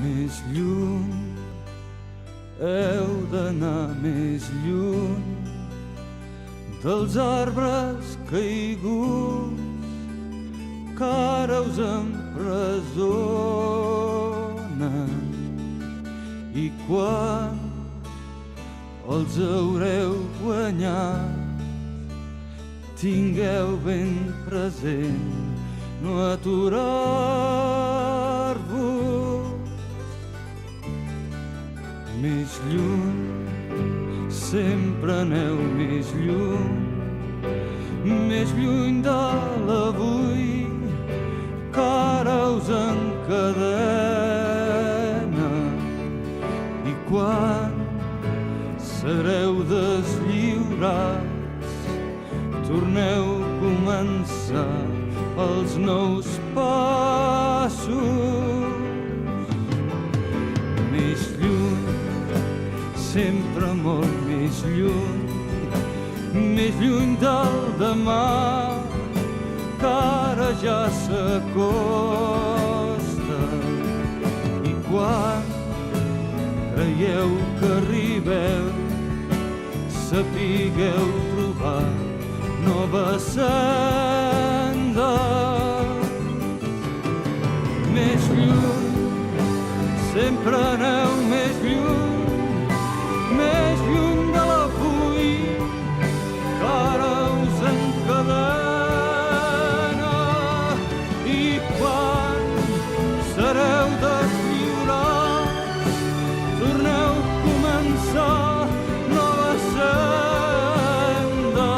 més lluny, heu d'anar més lluny dels arbres caiguts que ara us empresonen, i quan els haureu guanyat tingueu ben present no aturar-vos. Més lluny, sempre aneu més lluny de l'avui que ara us encadena, i quan sereu deslliurats torneu a començar els nous passos. Més lluny, sempre molt més lluny del demà que ara ja s'acosta, i quan creieu que arribeu sapigueu trobar nova senda. Més lluny, sempre aneu més lluny de l'avui que ara us encadena, i quan sereu deslliurats torneu a començar nova senda.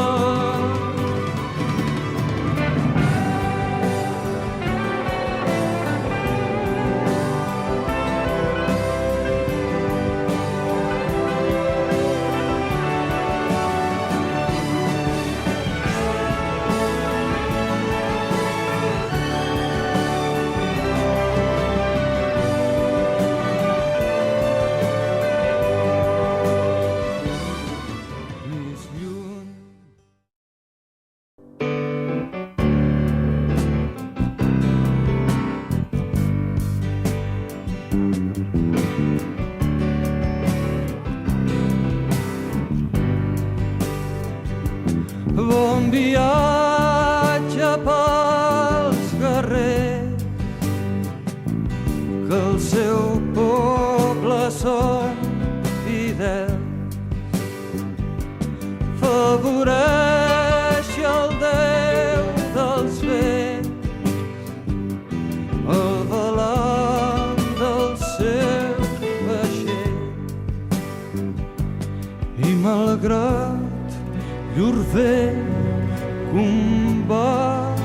Bon viatge pels carrers, que el seu poble són fidels. Favoreixi el Déu dels vents, el velant del seu vaixell, i malgrat llur vell combat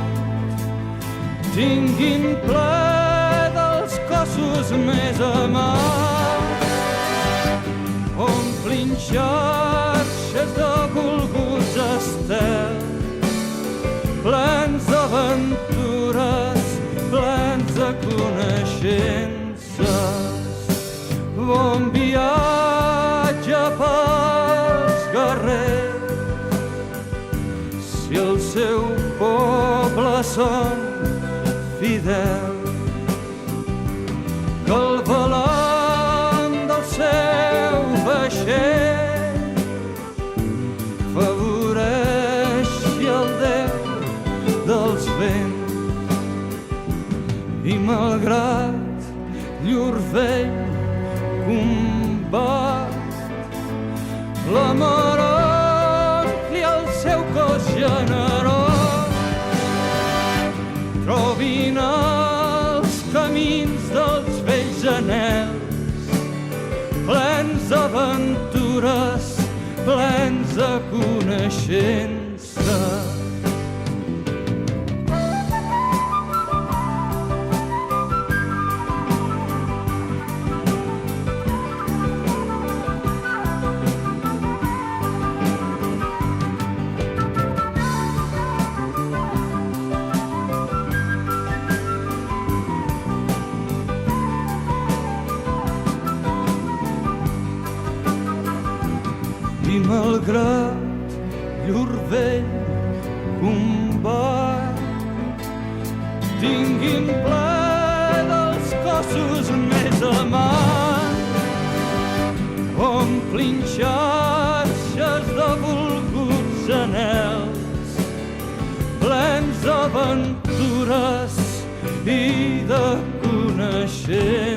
tinguin ple dels cossos més amats, omplin xarxes de volguts estels, plens d'aventures, plens de coneixences. Bon viatge pels guerrers, si el seu poble són fidels, que el velant del seu vaixell favoreixi el Déu dels vents, i malgrat llur vell combat, l'amor i el seu cos generós trobin els camins dels vells anhels, plens d'aventures, plens de coneixences. I malgrat llur vell combat tinguin ple dels cossos braços més amants, omplint xarxes de volguts anels, plens d'aventures i de coneixements.